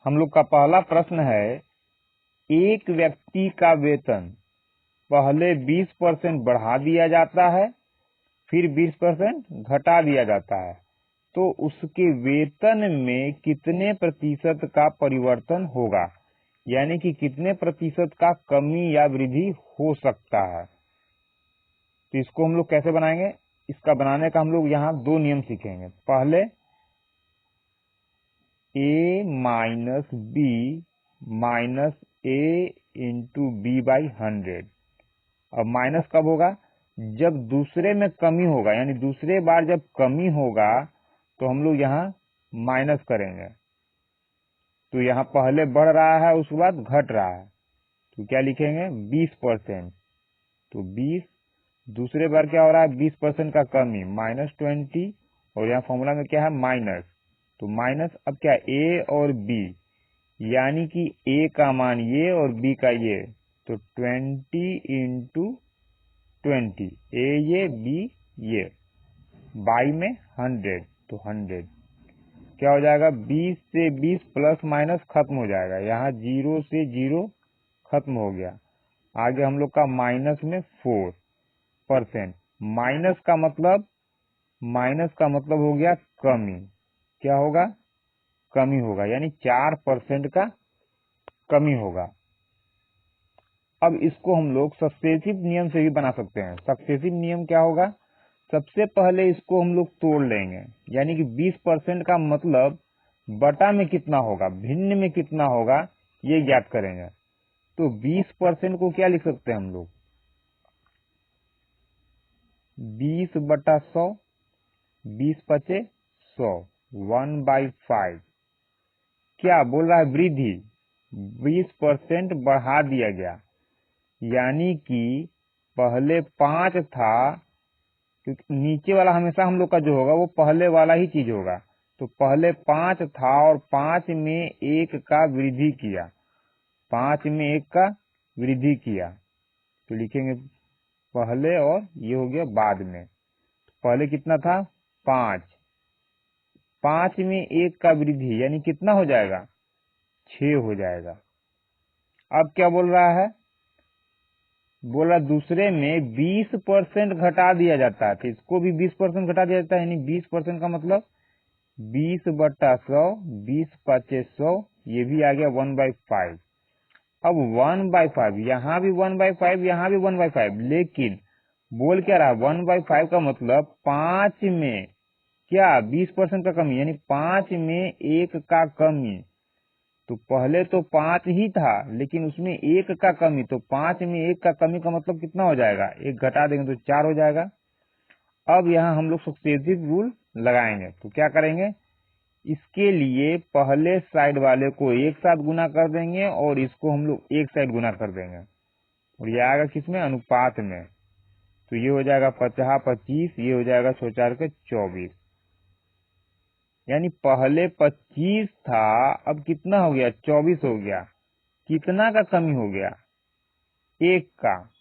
हम लोग का पहला प्रश्न है, एक व्यक्ति का वेतन पहले 20% बढ़ा दिया जाता है, फिर 20% घटा दिया जाता है, तो उसके वेतन में कितने प्रतिशत का परिवर्तन होगा, यानी कि कितने प्रतिशत का कमी या वृद्धि हो सकता है। तो इसको हम लोग कैसे बनाएंगे, इसका बनाने का हम लोग यहाँ दो नियम सीखेंगे। पहले a minus B minus A into B by 100। अब माइनस कब होगा, जब दूसरे में कमी होगा, यानी दूसरे बार जब कमी होगा तो हम लोग यहाँ माइनस करेंगे। तो यहाँ पहले बढ़ रहा है, उसके बाद घट रहा है, तो क्या लिखेंगे 20%। तो 20, दूसरे बार क्या हो रहा है 20% का कमी -20, और यहाँ फॉर्मूला में क्या है माइनस, तो माइनस अब क्या ए और बी, यानी कि ए का मान ये और बी का ये, तो 20 इंटू 20, ए ये बी ये, बाई में 100, तो 100 क्या हो जाएगा 20 से 20 प्लस माइनस खत्म हो जाएगा, यहाँ 0 से 0 खत्म हो गया। आगे हम लोग का माइनस में 4%। माइनस का मतलब हो गया कमी, क्या होगा कमी होगा, यानी 4% का कमी होगा। अब इसको हम लोग सक्सेसिव नियम से भी बना सकते हैं। सक्सेसिव नियम क्या होगा, सबसे पहले इसको हम लोग तोड़ लेंगे, यानी कि 20% का मतलब बटा में कितना होगा, भिन्न में कितना होगा, ये ज्ञात करेंगे। तो 20% को क्या लिख सकते हैं हम लोग, 20/100, 20 पचे 100, 1/5। क्या बोल रहा है वृद्धि, 20% बढ़ा दिया गया, यानी कि पहले 5 था, क्योंकि नीचे वाला हमेशा हम लोग का जो होगा वो पहले वाला ही चीज होगा। तो पहले 5 था और 5 में 1 का वृद्धि किया, 5 में 1 का वृद्धि किया, तो लिखेंगे पहले और ये हो गया बाद में। पहले कितना था 5, 5 में 1 का वृद्धि यानी कितना हो जाएगा 6 हो जाएगा। अब क्या बोल रहा है, बोला दूसरे में 20% घटा दिया जाता है, तो इसको भी 20% घटा दिया जाता है, यानी 20% का मतलब 20/100, 20 पचे 100, ये भी आ गया 1/5। अब 1/5, यहाँ भी 1/5, यहाँ भी 1/5, लेकिन बोल क्या रहा 1/5 का मतलब 5 में क्या 20% का कमी, यानी 5 में 1 का कमी। तो पहले तो 5 ही था, लेकिन उसमें 1 का कमी, तो 5 में 1 का कमी का मतलब कितना हो जाएगा, 1 घटा देंगे तो 4 हो जाएगा। अब यहाँ हम लोग सक्सेसिव रूल लगाएंगे, तो क्या करेंगे, इसके लिए पहले साइड वाले को एक साथ गुना कर देंगे और इसको हम लोग एक साइड गुना कर देंगे, और ये आएगा किसमें अनुपात में। तो ये हो जाएगा 50/25, ये हो जाएगा 100×4 के 24, यानी पहले 25 था, अब कितना हो गया 24 हो गया। कितना का कमी हो गया 1 का,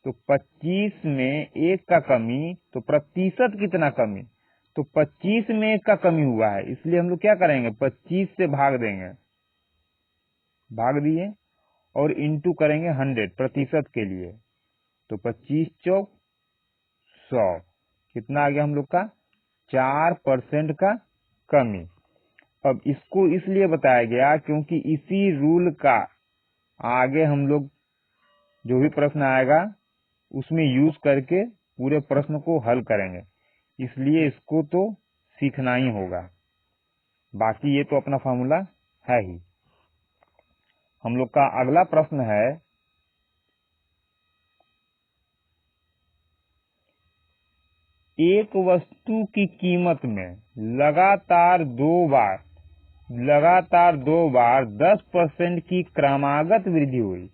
तो 25 में 1 का कमी, तो प्रतिशत कितना कमी, तो 25 में 1 का कमी हुआ है, इसलिए हम लोग क्या करेंगे 25 से भाग देंगे, भाग दिए और इंटू करेंगे 100 प्रतिशत के लिए, तो 25 चौक 100, कितना आ गया हम लोग का 4% का कमी। अब इसको इसलिए बताया गया क्योंकि इसी रूल का आगे हम लोग जो भी प्रश्न आएगा उसमें यूज करके पूरे प्रश्न को हल करेंगे, इसलिए इसको तो सीखना ही होगा। बाकी ये तो अपना फार्मूला है ही। हम लोग का अगला प्रश्न है, एक वस्तु की कीमत में लगातार दो बार 10% की क्रमागत वृद्धि हुई,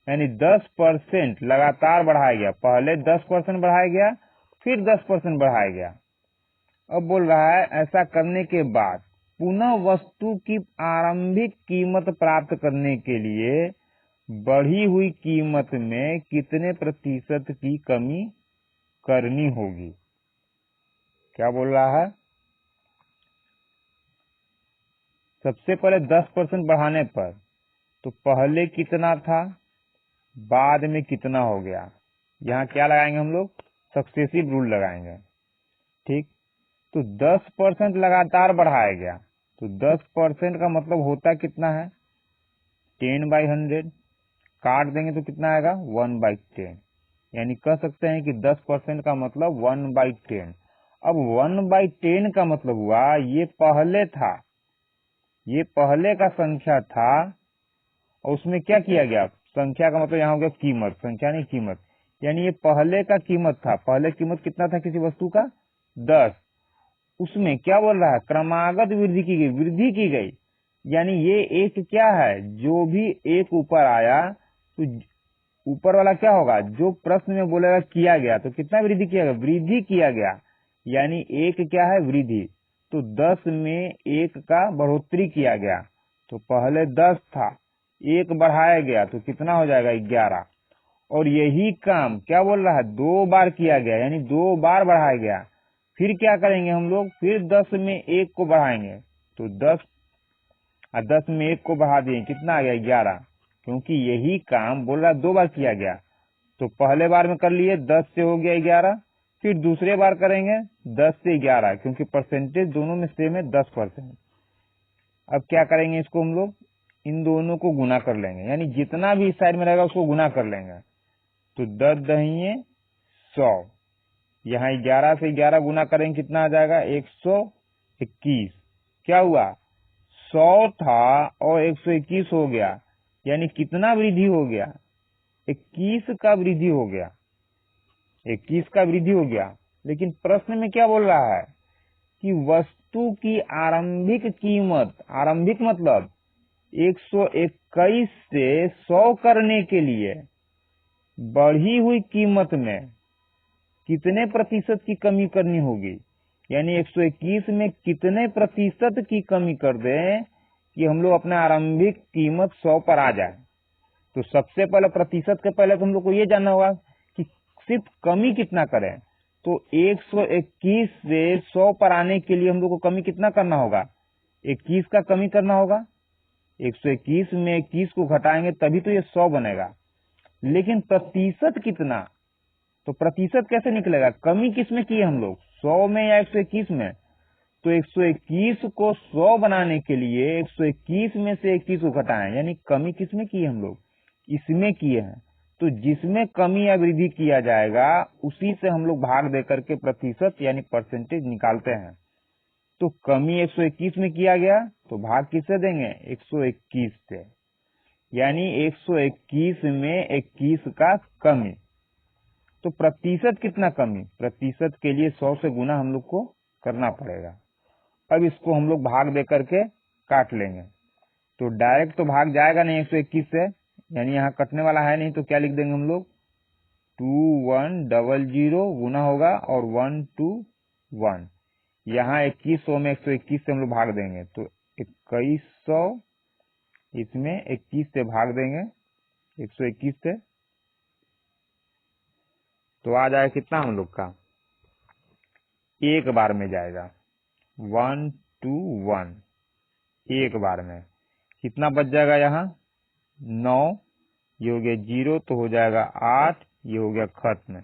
यानी 10% लगातार बढ़ाया गया, पहले 10% बढ़ाया गया, फिर 10% बढ़ाया गया। अब बोल रहा है ऐसा करने के बाद पुनः वस्तु की आरंभिक कीमत प्राप्त करने के लिए बढ़ी हुई कीमत में कितने प्रतिशत की कमी करनी होगी। क्या बोल रहा है, सबसे पहले 10% बढ़ाने पर तो पहले कितना था, बाद में कितना हो गया। यहाँ क्या लगाएंगे हम लोग, सक्सेसिव रूल लगाएंगे। ठीक, तो 10% लगातार बढ़ाया गया, तो 10% का मतलब होता कितना है, 10/100। काट देंगे तो कितना आएगा, 1/10। यानी कह सकते हैं कि 10% का मतलब 1/10। अब 1/10 का मतलब हुआ ये पहले था, ये पहले का संख्या था और उसमें क्या किया गया, संख्या का मतलब यहाँ हो गया कीमत, संख्या नहीं कीमत। यानी ये पहले का कीमत था, पहले कीमत कितना था किसी वस्तु का, 10। उसमें क्या बोल रहा है, क्रमागत वृद्धि की गई, वृद्धि की गई। यानी ये एक क्या है, जो भी एक ऊपर आया तो ऊपर वाला क्या होगा, जो प्रश्न में बोलेगा किया गया, तो कितना वृद्धि किया गया, वृद्धि किया गया। यानी एक क्या है, वृद्धि। तो 10 में एक का बढ़ोतरी किया गया, तो पहले 10 था, एक बढ़ाया गया तो कितना हो जाएगा, 11। और यही काम क्या बोल रहा है, 2 बार किया गया, यानी 2 बार बढ़ाया गया। फिर क्या करेंगे हम लोग, फिर 10 में एक को बढ़ाएंगे, तो 10 में एक को बढ़ा दिए, कितना आ गया, 11। क्योंकि यही काम बोल रहा है 2 बार किया गया, तो पहले बार में कर लिए 10 से हो गया 11, फिर दूसरे बार करेंगे 10 से 11, क्योंकि परसेंटेज दोनों में सेम है 10%। अब क्या करेंगे, इसको हम लोग इन दोनों को गुना कर लेंगे, यानी जितना भी इस साइड में रहेगा उसको गुना कर लेंगे। तो 10 दहिए 100, यहाँ 11 से 11 गुना करेंगे, कितना आ जाएगा, 121। क्या हुआ, 100 था और 121 हो गया, यानी कितना वृद्धि हो गया, 21 का वृद्धि हो गया, 21 का वृद्धि हो गया। लेकिन प्रश्न में क्या बोल रहा है कि वस्तु की आरंभिक कीमत, आरंभिक मतलब 121 से 100 करने के लिए बढ़ी हुई कीमत में कितने प्रतिशत की कमी करनी होगी। यानी 121 में कितने प्रतिशत की कमी कर दें कि हम लोग अपना आरंभिक कीमत 100 पर आ जाए। तो सबसे पहले प्रतिशत के पहले तो हम लोग को ये जानना होगा कि सिर्फ कमी कितना करें। तो 121 से 100 पर आने के लिए हम लोग को कमी कितना करना होगा, 21 का कमी करना होगा। 121 में 21 को घटाएंगे तभी तो ये 100 बनेगा। लेकिन प्रतिशत कितना, तो प्रतिशत कैसे निकलेगा, कमी किसमें की है हम लोग, 100 में या 121 में। तो 121 को 100 बनाने के लिए 121 में से 21 को घटाएं, यानी कमी किसमें की है हम लोग, इसमें किए हैं। तो जिसमें कमी या वृद्धि किया जाएगा उसी से हम लोग भाग दे करके प्रतिशत यानी परसेंटेज निकालते हैं। तो कमी 121 में किया गया तो भाग किससे देंगे, 121 से, यानी 121 में 21 का कमी। तो प्रतिशत कितना कमी, प्रतिशत के लिए 100 से गुना हम लोग को करना पड़ेगा। अब इसको हम लोग भाग दे करके काट लेंगे, तो डायरेक्ट तो भाग जाएगा नहीं 121 से, यानी यहाँ कटने वाला है नहीं, तो क्या लिख देंगे हम लोग, 2100 गुना होगा और 121। यहाँ 2100 में 121 से हम लोग भाग देंगे, तो 2100 इसमें 21 से भाग देंगे 121 से, तो आ जाएगा कितना हम लोग का, एक बार में जाएगा 121, एक बार में कितना बच जाएगा, यहाँ 9, ये हो गया 0 तो हो जाएगा 8, ये हो गया खत्म,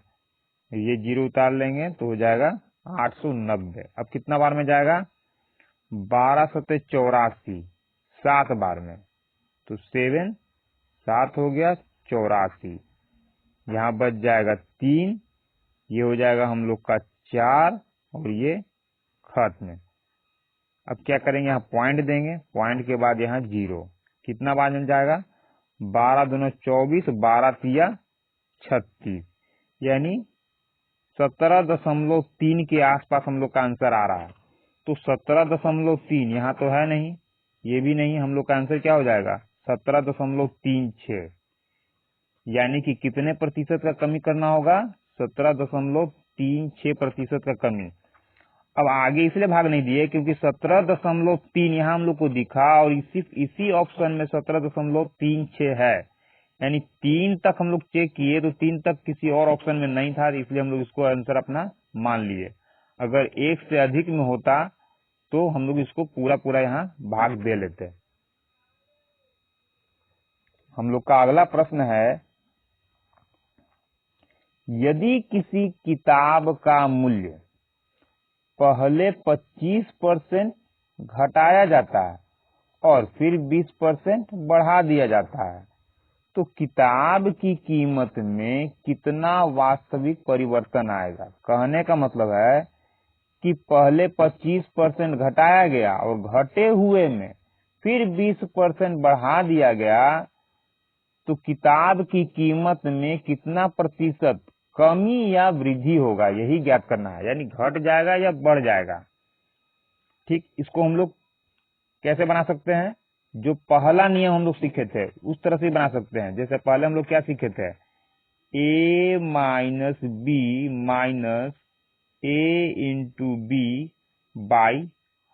ये 0 उतार लेंगे तो हो जाएगा 890। अब कितना बार में जाएगा, 1284, 7 बार में, तो 7 हो गया 84, यहाँ बच जाएगा 3, ये हो जाएगा हम लोग का 4 और ये खत्म। अब क्या करेंगे, यहाँ पॉइंट देंगे, पॉइंट के बाद यहाँ 0, कितना बार मिल जाएगा, 12 दूना 24, 12 तिया 36, यानी 17.3 के आसपास हम लोग का आंसर आ रहा है। तो 17.3 यहाँ तो है नहीं, ये भी नहीं, हम लोग का आंसर क्या हो जाएगा, 17.36, यानी कि कितने प्रतिशत का कमी करना होगा, 17.36 प्रतिशत का कमी। अब आगे इसलिए भाग नहीं दिए क्योंकि 17.3 यहाँ हम लोग को दिखा और इसी ऑप्शन में 17.36 है, यानी 3 तक हम लोग चेक किए तो 3 तक किसी और ऑप्शन में नहीं था, इसलिए हम लोग इसको आंसर अपना मान लिए। अगर 1 से अधिक में होता तो हम लोग इसको पूरा पूरा यहाँ भाग दे लेते हैं। हम लोग का अगला प्रश्न है, यदि किसी किताब का मूल्य पहले 25% घटाया जाता है और फिर 20% बढ़ा दिया जाता है, तो किताब की कीमत में कितना वास्तविक परिवर्तन आएगा। कहने का मतलब है कि पहले 25% घटाया गया और घटे हुए में फिर 20% बढ़ा दिया गया, तो किताब की कीमत में कितना प्रतिशत कमी या वृद्धि होगा, यही ज्ञात करना है। यानी घट जाएगा या बढ़ जाएगा। ठीक, इसको हम लोग कैसे बना सकते हैं, जो पहला नियम हम लोग सीखे थे उस तरह से बना सकते हैं। जैसे पहले हम लोग क्या सीखे थे, a minus B minus a into B by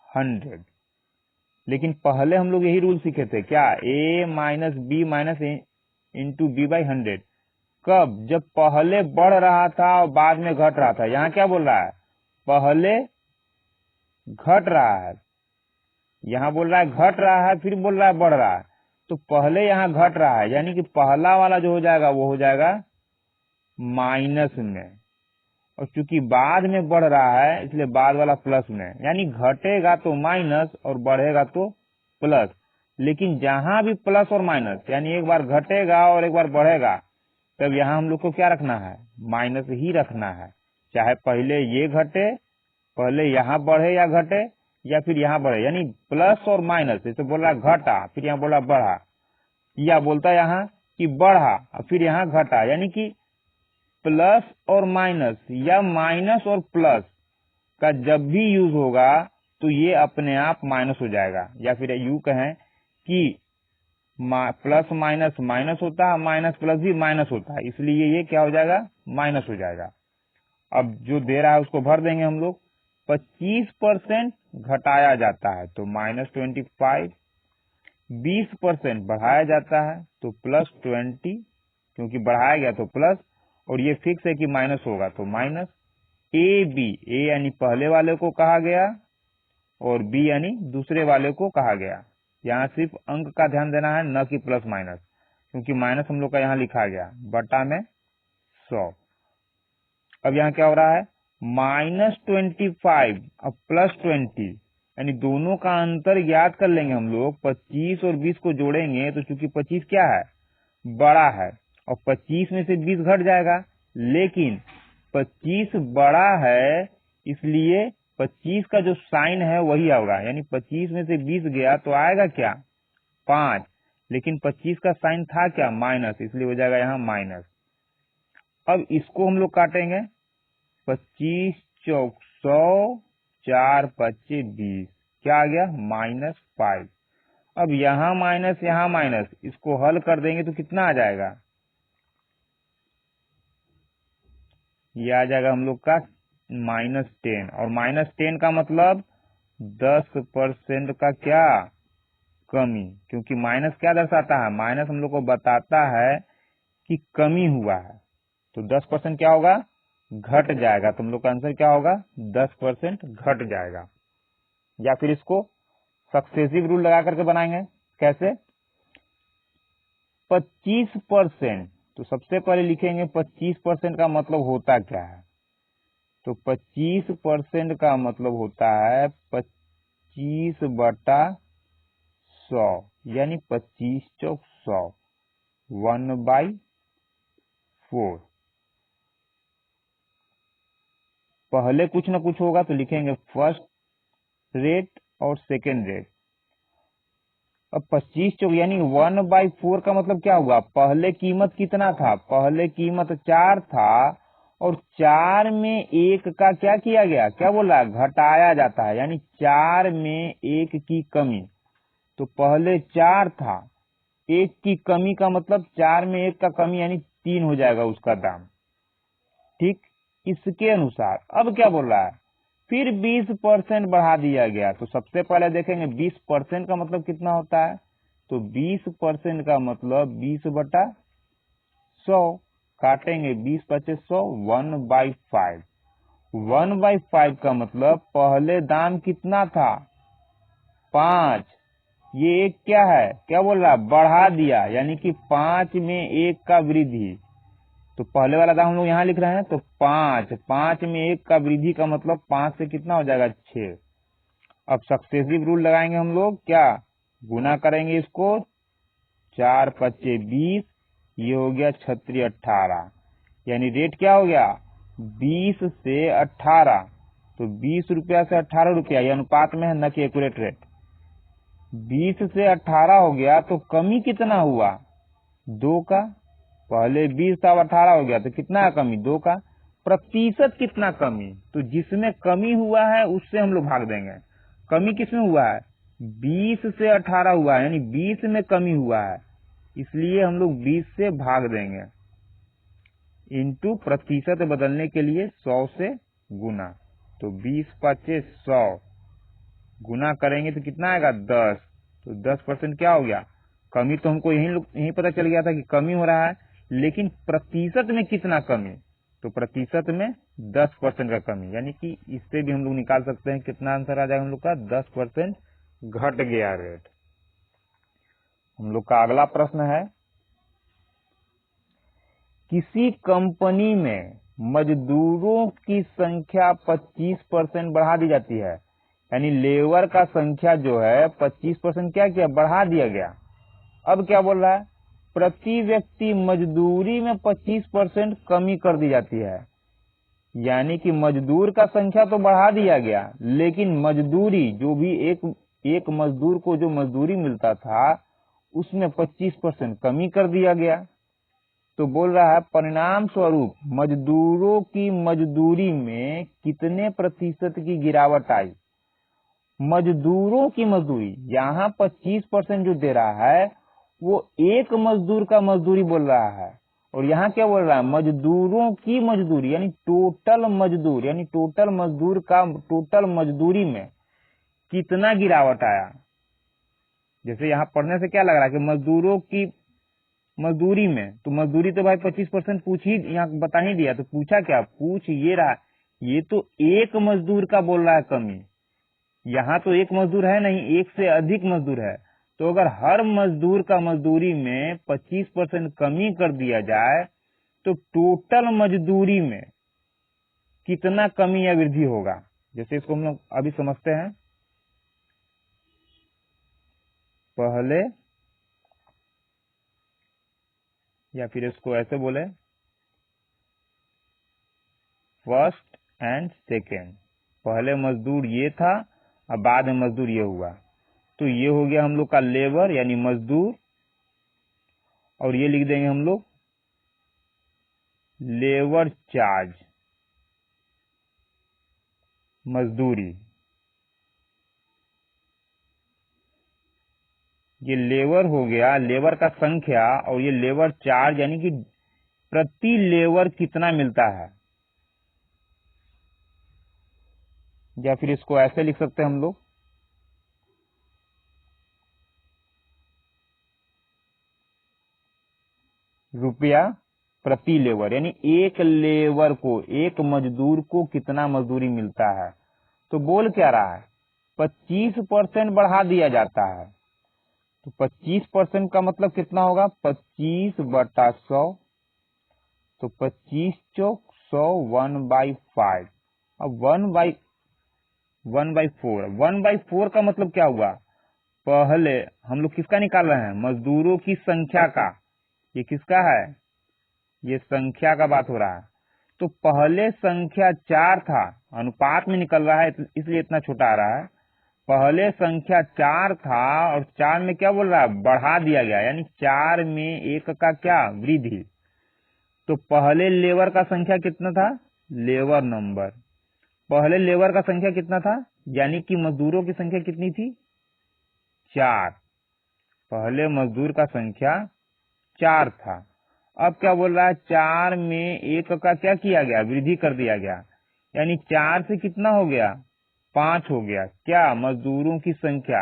100। लेकिन पहले हम लोग यही रूल सीखे थे, क्या, a minus B minus a into B by 100। कब, जब पहले बढ़ रहा था और बाद में घट रहा था। यहाँ क्या बोल रहा है, पहले घट रहा है, यहाँ बोल रहा है घट रहा है, फिर बोल रहा है बढ़ रहा है। तो पहले यहाँ घट रहा है, यानी कि पहला वाला जो हो जाएगा वो हो जाएगा माइनस में, और चूंकि बाद में बढ़ रहा है इसलिए बाद वाला प्लस में। यानी घटेगा तो माइनस और बढ़ेगा तो प्लस। लेकिन जहां भी प्लस और माइनस, यानी एक बार घटेगा और एक बार बढ़ेगा, तब यहाँ हम लोग को क्या रखना है, माइनस ही रखना है। चाहे पहले ये घटे, पहले यहाँ बढ़े या घटे, या फिर यहाँ बढ़े। यानी प्लस और माइनस, जैसे बोल रहा घटा फिर यहाँ बोला बढ़ा, या बोलता है यहाँ कि बढ़ा और फिर यहाँ घटा। यानी कि प्लस और माइनस या माइनस और प्लस का जब भी यूज होगा तो ये अपने आप माइनस हो जाएगा। या फिर यूं कहें कि प्लस माइनस माइनस होता है, माइनस प्लस भी माइनस होता है, इसलिए ये क्या हो जाएगा, माइनस हो जाएगा। अब जो दे रहा है उसको भर देंगे हम लोग। 25% घटाया जाता है तो -25, 20% बढ़ाया जाता है तो +20, क्योंकि बढ़ाया गया तो प्लस, और ये फिक्स है कि माइनस होगा तो माइनस। ए बी, ए यानी पहले वाले को कहा गया और बी यानी दूसरे वाले को कहा गया। यहाँ सिर्फ अंक का ध्यान देना है, न कि प्लस माइनस, क्योंकि माइनस हम लोग का यहाँ लिखा गया बटा में 100। अब यहाँ क्या हो रहा है, -25 अब +20, यानी दोनों का अंतर याद कर लेंगे हम लोग। 25 और 20 को जोड़ेंगे तो चूंकि 25 क्या है, बड़ा है, और 25 में से 20 घट जाएगा। लेकिन 25 बड़ा है, इसलिए 25 का जो साइन है वही होगा। यानी 25 में से 20 गया तो आएगा क्या, 5, लेकिन 25 का साइन था क्या, माइनस, इसलिए हो जाएगा यहाँ माइनस। अब इसको हम लोग काटेंगे, 25 चौक 100, 4 पच्चे 20, क्या आ गया, -5। अब यहाँ माइनस यहाँ माइनस, इसको हल कर देंगे तो कितना आ जाएगा, ये आ जाएगा हम लोग का -10। और -10 का मतलब 10% का क्या, कमी, क्योंकि माइनस क्या दर्शाता है, माइनस हम लोग को बताता है कि कमी हुआ है। तो 10% क्या होगा, घट जाएगा। तो हम लोग का आंसर क्या होगा, 10% घट जाएगा। या फिर इसको सक्सेसिव रूल लगा करके बनाएंगे, कैसे, 25%, तो सबसे पहले लिखेंगे 25% का मतलब होता क्या है। तो 25% का मतलब होता है 25/100, यानी 25 चौक 100, 1/4। पहले कुछ ना कुछ होगा तो लिखेंगे फर्स्ट रेट और सेकेंड रेट। अब 25 चौक यानी 1/4 का मतलब क्या हुआ, पहले कीमत कितना था, पहले कीमत 4 था, और 4 में 1 का क्या किया गया, क्या बोला, घटाया जाता है। यानी 4 में 1 की कमी। तो पहले 4 था, 1 की कमी का मतलब 4 में 1 का कमी यानी 3 हो जाएगा उसका दाम। ठीक, इसके अनुसार अब क्या बोल रहा है, फिर 20% बढ़ा दिया गया। तो सबसे पहले देखेंगे 20% का मतलब कितना होता है, तो 20% का मतलब 20/100, काटेंगे 20 पचे 100, 1/5, 1/5 का मतलब पहले दाम कितना था 5, ये एक क्या है, क्या बोल रहा है, बढ़ा दिया, यानी कि 5 में 1 का वृद्धि। तो पहले वाला दाम हम लोग यहाँ लिख रहे हैं, तो 5 में 1 का वृद्धि का मतलब 5 से कितना हो जाएगा 6। अब सक्सेसिव रूल लगाएंगे हम लोग, क्या गुना करेंगे इसको, 4 पच्चे 20, ये हो गया 36 18, यानी रेट क्या हो गया 20 से 18, तो 20 रुपया से 18 रुपया, ये अनुपात में है न कि एक्यूरेट रेट। 20 से 18 हो गया तो कमी कितना हुआ 2 का, पहले 20 था 18 हो गया तो कितना है कमी 2 का। प्रतिशत कितना कमी, तो जिसमें कमी हुआ है उससे हम लोग भाग देंगे। कमी किसमें हुआ है 20 से 18 हुआ है, यानी 20 में कमी हुआ है, इसलिए हम लोग 20 से भाग देंगे, इंटू प्रतिशत बदलने के लिए 100 से गुना, तो 20 पच्चे 100, गुना करेंगे तो कितना आएगा 10, तो 10% क्या हो गया कमी। तो हमको यही पता चल गया था कि कमी हो रहा है, लेकिन प्रतिशत में कितना कमी, तो प्रतिशत में 10% का कमी, यानी कि इससे भी हम लोग निकाल सकते हैं कितना आंसर आ जाएगा हम लोग का 10% घट गया रेट। हम लोग का अगला प्रश्न है, किसी कंपनी में मजदूरों की संख्या 25% बढ़ा दी जाती है, यानी लेबर का संख्या जो है 25% क्या किया बढ़ा दिया गया। अब क्या बोल रहा है, प्रति व्यक्ति मजदूरी में 25% कमी कर दी जाती है, यानी कि मजदूर का संख्या तो बढ़ा दिया गया, लेकिन मजदूरी जो भी एक मजदूर को जो मजदूरी मिलता था उसमें 25% कमी कर दिया गया। तो बोल रहा है परिणाम स्वरूप मजदूरों की मजदूरी में कितने प्रतिशत की गिरावट आई। मजदूरों की मजदूरी यहाँ 25% जो दे रहा है वो एक मजदूर का मजदूरी बोल रहा है, और यहाँ क्या बोल रहा है मजदूरों की मजदूरी, यानी टोटल मजदूर, यानी टोटल मजदूर का टोटल मजदूरी में कितना गिरावट आया। जैसे यहाँ पढ़ने से क्या लग रहा है कि मजदूरों की मजदूरी में, तो मजदूरी तो भाई 25% पूछ ही यहाँ बता ही दिया, तो पूछा क्या, पूछ ये रहा, ये तो एक मजदूर का बोल रहा है कमी, यहाँ तो एक मजदूर है नहीं, एक से अधिक मजदूर है। तो अगर हर मजदूर का मजदूरी में 25% कमी कर दिया जाए तो टोटल मजदूरी में कितना कमी या वृद्धि होगा। जैसे इसको हम लोग अभी समझते हैं, पहले या फिर इसको ऐसे बोले फर्स्ट एंड सेकेंड, पहले मजदूर ये था और बाद में मजदूर ये हुआ, तो ये हो गया हम लोग का लेबर यानी मजदूर, और ये लिख देंगे हम लोग लेबर चार्ज मजदूरी। ये लेबर हो गया, लेबर का संख्या, और ये लेबर चार्ज यानी कि प्रति लेबर कितना मिलता है, या फिर इसको ऐसे लिख सकते हैं हम लोग रुपया प्रति लेबर, यानी एक लेबर को, एक मजदूर को कितना मजदूरी मिलता है। तो बोल क्या रहा है 25% बढ़ा दिया जाता है, तो 25% का मतलब कितना होगा 25/100, तो 25 चौक 100 1/5, अब 1/4 का मतलब क्या हुआ, पहले हम लोग किसका निकाल रहे हैं मजदूरों की संख्या का, ये किसका है ये संख्या का बात हो रहा है। तो पहले संख्या 4 था, अनुपात में निकल रहा है इसलिए इतना छोटा आ रहा है, पहले संख्या 4 था और 4 में क्या बोल रहा है बढ़ा दिया गया, यानी 4 में 1 का क्या वृद्धि। तो पहले लेबर का संख्या कितना था, लेबर नंबर, पहले लेबर का संख्या कितना था, यानी कि मजदूरों की संख्या कितनी थी 4, पहले मजदूर का संख्या 4 था। अब क्या बोल रहा है 4 में 1 का क्या किया गया वृद्धि कर दिया गया, यानी 4 से कितना हो गया 5 हो गया, क्या मजदूरों की संख्या,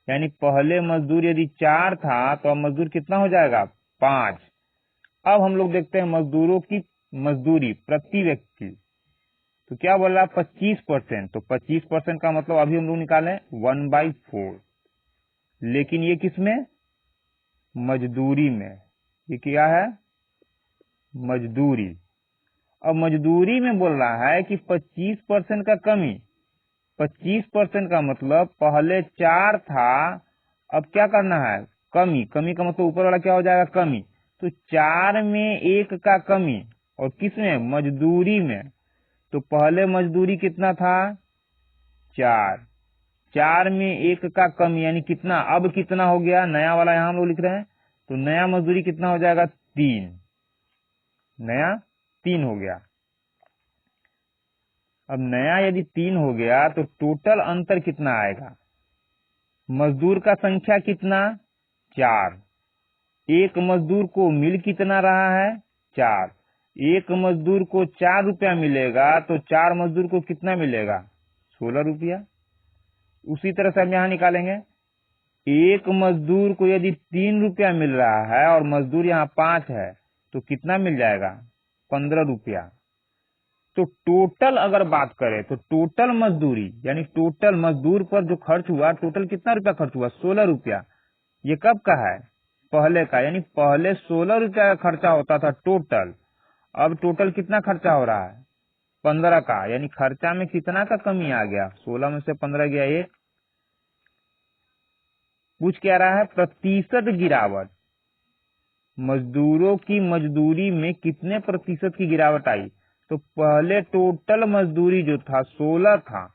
यानी पहले मजदूर यदि 4 था तो अब मजदूर कितना हो जाएगा 5। अब हम लोग देखते हैं मजदूरों की मजदूरी प्रति व्यक्ति, तो क्या बोल रहा है 25%, तो 25% का मतलब अभी हम लोग निकालें 1/4, लेकिन ये किसमें, मजदूरी में, ये क्या है, मजदूरी। अब मजदूरी में बोल रहा है कि 25% का कमी, 25% का मतलब पहले 4 था, अब क्या करना है, कमी, कमी का मतलब ऊपर वाला क्या हो जाएगा, कमी, तो 4 में 1 का कमी, और किसमें, मजदूरी में। तो पहले मजदूरी कितना था, 4, 4 में 1 का कमी यानी कितना, अब कितना हो गया, नया वाला यहां हम लोग लिख रहे हैं, तो नया मजदूरी कितना हो जाएगा, 3, नया 3 हो गया। अब नया यदि 3 हो गया तो टोटल अंतर कितना आएगा, मजदूर का संख्या कितना, 4, एक मजदूर को मिल कितना रहा है, 4, एक मजदूर को 4 रुपया मिलेगा, तो 4 मजदूर को कितना मिलेगा, 16 रुपया। उसी तरह से हम यहां निकालेंगे, एक मजदूर को यदि 3 रुपया मिल रहा है और मजदूर यहाँ 5 है, तो कितना मिल जाएगा, 15 रुपया। तो टोटल अगर बात करें तो टोटल मजदूरी यानी टोटल मजदूर पर जो खर्च हुआ, टोटल कितना रुपया खर्च हुआ, 16 रुपया। ये कब का है, पहले का, यानी पहले 16 रुपया का खर्चा होता था टोटल, अब टोटल कितना खर्चा हो रहा है, 15 का, यानी खर्चा में कितना का कमी आ गया, 16 में से 15 गया 1। पूछ क्या रहा है, प्रतिशत गिरावट, मजदूरों की मजदूरी में कितने प्रतिशत की गिरावट आई। तो पहले टोटल मजदूरी जो था 16 था,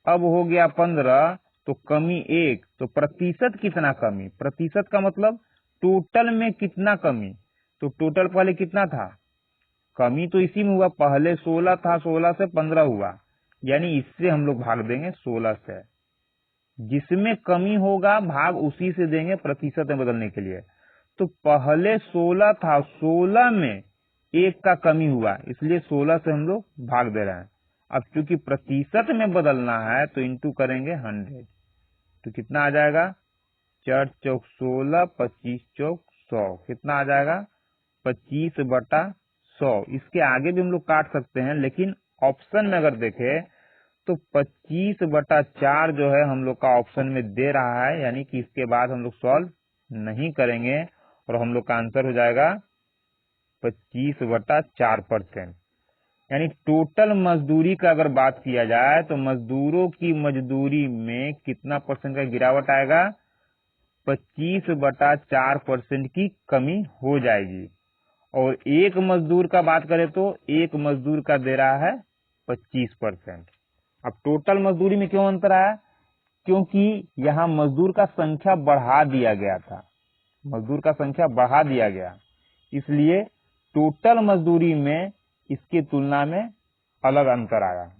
अब हो गया 15, तो कमी 1, तो प्रतिशत कितना कमी, प्रतिशत का मतलब टोटल में कितना कमी, तो टोटल पहले कितना था, कमी तो इसी में हुआ, पहले 16 था, 16 से 15 हुआ, यानी इससे हम लोग भाग देंगे 16 से, जिसमें कमी होगा भाग उसी से देंगे प्रतिशत में बदलने के लिए। तो पहले 16 था, 16 में 1 का कमी हुआ, इसलिए 16 से हम लोग भाग दे रहे हैं। अब चूंकि प्रतिशत में बदलना है तो इंटू करेंगे 100, तो कितना आ जाएगा, 4 चौक 16, 25 चौक 100, कितना आ जाएगा, 25/100। इसके आगे भी हम लोग काट सकते हैं, लेकिन ऑप्शन में अगर देखें तो 25/4 जो है हम लोग का ऑप्शन में दे रहा है, यानी कि इसके बाद हम लोग सॉल्व नहीं करेंगे और हम लोग का आंसर हो जाएगा 25/4%। यानी टोटल मजदूरी का अगर बात किया जाए तो मजदूरों की मजदूरी में कितना परसेंट का गिरावट आएगा, 25/4% की कमी हो जाएगी। और एक मजदूर का बात करें तो एक मजदूर का दे रहा है 25%। अब टोटल मजदूरी में क्यों अंतर आया, क्योंकि यहाँ मजदूर का संख्या बढ़ा दिया गया था, मजदूर का संख्या बढ़ा दिया गया, इसलिए टोटल मजदूरी में इसकी तुलना में अलग अंतर आया।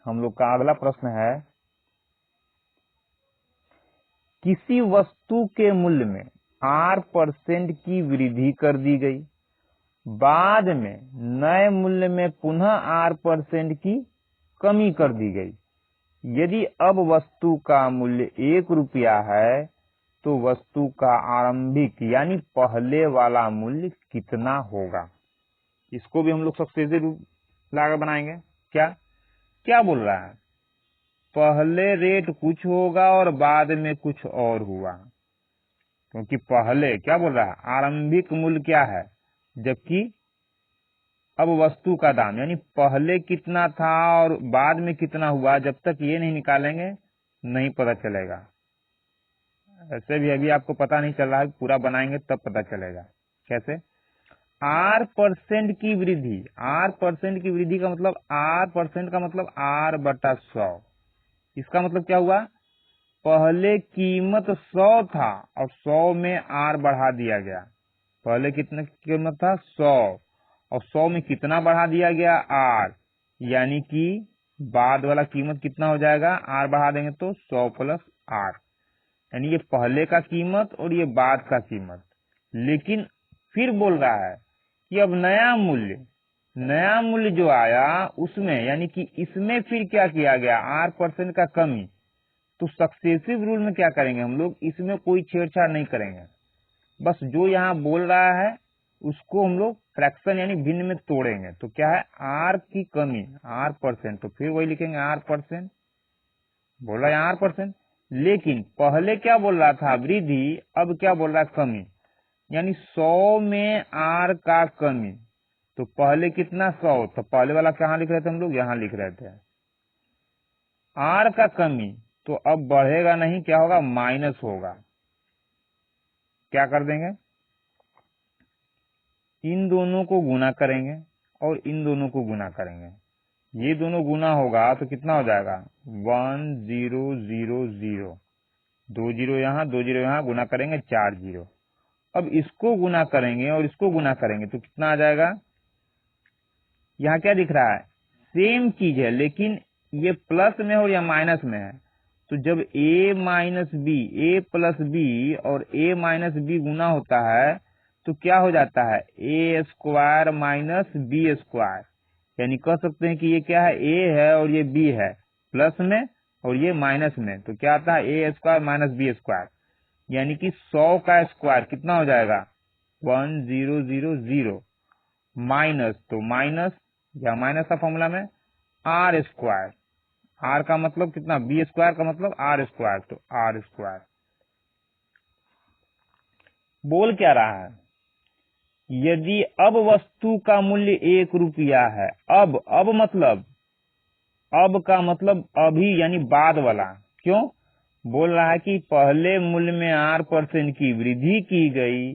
हम लोग का अगला प्रश्न है, किसी वस्तु के मूल्य में 8% की वृद्धि कर दी गई, बाद में नए मूल्य में पुनः 8% की कमी कर दी गई। यदि अब वस्तु का मूल्य 1 रुपया है तो वस्तु का आरंभिक यानी पहले वाला मूल्य कितना होगा। इसको भी हम लोग सक्सेसिव रूप लाकर बनाएंगे। क्या क्या बोल रहा है, पहले रेट कुछ होगा और बाद में कुछ और हुआ, क्योंकि पहले क्या बोल रहा है, आरंभिक मूल्य क्या है, जबकि अब वस्तु का दाम, यानी पहले कितना था और बाद में कितना हुआ, जब तक ये नहीं निकालेंगे नहीं पता चलेगा। ऐसे भी अभी आपको पता नहीं चल रहा है, पूरा बनाएंगे तब पता चलेगा कैसे। 8% की वृद्धि, 8% की वृद्धि का मतलब 8% का मतलब 8/100। इसका मतलब क्या हुआ, पहले कीमत 100 था और 100 में 8 बढ़ा दिया गया। पहले कितना कीमत था 100 और 100 में कितना बढ़ा दिया गया, 8, यानी कि बाद वाला कीमत कितना हो जाएगा, 8 बढ़ा देंगे तो 100 + 8, यानी ये पहले का कीमत और ये बाद का कीमत। लेकिन फिर बोल रहा है कि अब नया मूल्य जो आया उसमें, यानी कि इसमें फिर क्या किया गया, 8% का कमी। तो सक्सेसिव रूल में क्या करेंगे हम लोग, इसमें कोई छेड़छाड़ नहीं करेंगे, बस जो यहाँ बोल रहा है उसको हम लोग फ्रैक्शन यानी भिन्न में तोड़ेंगे। तो क्या है, आर की कमी, आर परसेंट, तो फिर वही लिखेंगे आर परसेंट, बोल रहा है आर परसेंट। लेकिन पहले क्या बोल रहा था, वृद्धि, अब क्या बोल रहा है, कमी, यानी 100 में आर का कमी। तो पहले कितना 100, तो पहले वाला कहाँ लिख रहे थे हम लोग, यहाँ लिख रहे थे आर का कमी। तो अब बढ़ेगा नहीं, क्या होगा, माइनस होगा। क्या कर देंगे, इन दोनों को गुना करेंगे और इन दोनों को गुना करेंगे। ये दोनों गुना होगा तो कितना हो जाएगा, 1000, 2 जीरो यहाँ 2 जीरो यहाँ, गुना करेंगे 4 जीरो। अब इसको गुना करेंगे और इसको गुना करेंगे तो कितना आ जाएगा, यहाँ क्या दिख रहा है, सेम चीज है लेकिन ये प्लस में और या माइनस में है। तो जब a minus B, A plus B और a माइनस बी गुना होता है तो क्या हो जाता है, A square minus B square. यानी कह सकते हैं कि ये क्या है, a है और ये b है प्लस में और ये माइनस में, तो क्या आता है, A square minus B square. यानी कि 100 का स्क्वायर कितना हो जाएगा, 1000 माइनस, तो माइनस या माइनस का फॉर्मूला में आर स्क्वायर, आर का मतलब कितना, बी स्क्वायर का मतलब आर स्क्वायर, तो आर स्क्वायर। बोल क्या रहा है, यदि अब वस्तु का मूल्य 1 रुपया है, अब मतलब, अब का मतलब अभी यानी बाद वाला, क्यों बोल रहा है कि पहले मूल्य में R% की वृद्धि की गई,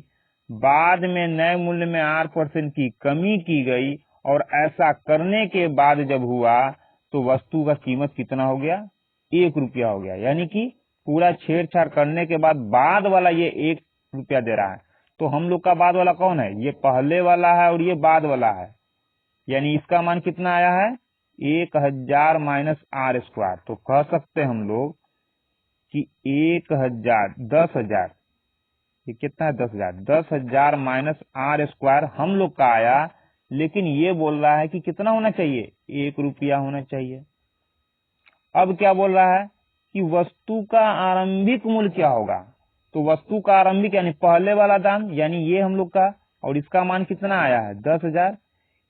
बाद में नए मूल्य में R% की कमी की गई, और ऐसा करने के बाद जब हुआ तो वस्तु का कीमत कितना हो गया, 1 रुपया हो गया। यानी कि पूरा छेड़छाड़ करने के बाद वाला ये 1 रुपया दे रहा है। तो हम लोग का बाद वाला कौन है, ये पहले वाला है और ये बाद वाला है। यानी इसका मान कितना आया है, 1000 माइनस आर स्क्वायर। तो कह सकते हैं हम लोग कि 1000, 10,000, ये कितना है, 10,000, 10,000 माइनस आर स्क्वायर हम लोग का आया। लेकिन ये बोल रहा है कि कितना होना चाहिए, 1 रुपया होना चाहिए। अब क्या बोल रहा है कि वस्तु का आरंभिक मूल्य क्या होगा, तो वस्तु का आरंभिक यानी पहले वाला दाम, यानी ये हम लोग का, और इसका मान कितना आया है, 10,000।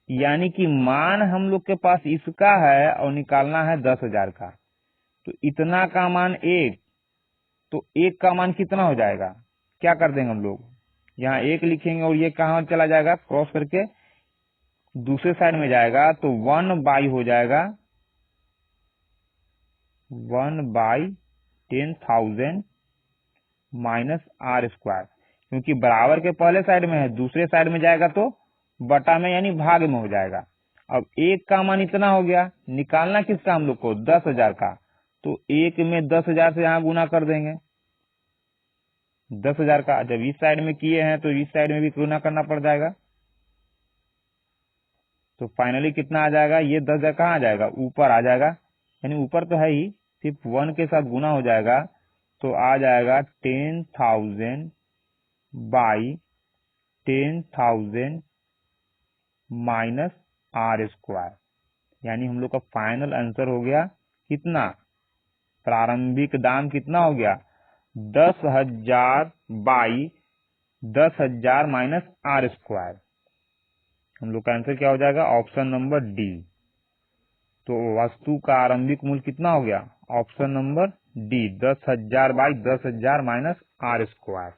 यानी कि मान हम लोग के पास इसका है और निकालना है 10,000 का। तो इतना का मान 1, तो 1 का मान कितना हो जाएगा, क्या कर देंगे हम लोग, यहाँ 1 लिखेंगे और ये कहाँ चला जाएगा, क्रॉस करके दूसरे साइड में जाएगा, तो 1 हो जाएगा 1/10,000 माइनस आर स्क्वायर, क्योंकि बराबर के पहले साइड में है, दूसरे साइड में जाएगा तो बटा में यानी भाग में हो जाएगा। अब 1 का मान इतना हो गया, निकालना किसका हम लोग को, 10,000 का। तो 1 में 10,000 से यहाँ गुना कर देंगे, 10,000 का जब इस साइड में किए हैं तो इस साइड में भी गुना करना पड़ जाएगा। तो फाइनली कितना आ जाएगा, ये 10,000 कहाँ आ जाएगा, ऊपर आ जाएगा, यानी ऊपर तो है ही, सिर्फ 1 के साथ गुना हो जाएगा। तो आ जाएगा 10,000 बाई 10,000 माइनस आर स्क्वायर। यानी हम लोग का फाइनल आंसर हो गया कितना, प्रारंभिक दाम कितना हो गया, 10,000 बाई 10,000 माइनस आर स्क्वायर। हम लोग का आंसर क्या हो जाएगा, ऑप्शन नंबर डी। तो वस्तु का आरंभिक मूल्य कितना हो गया, option number D, 10,000 by 10,000 minus R square.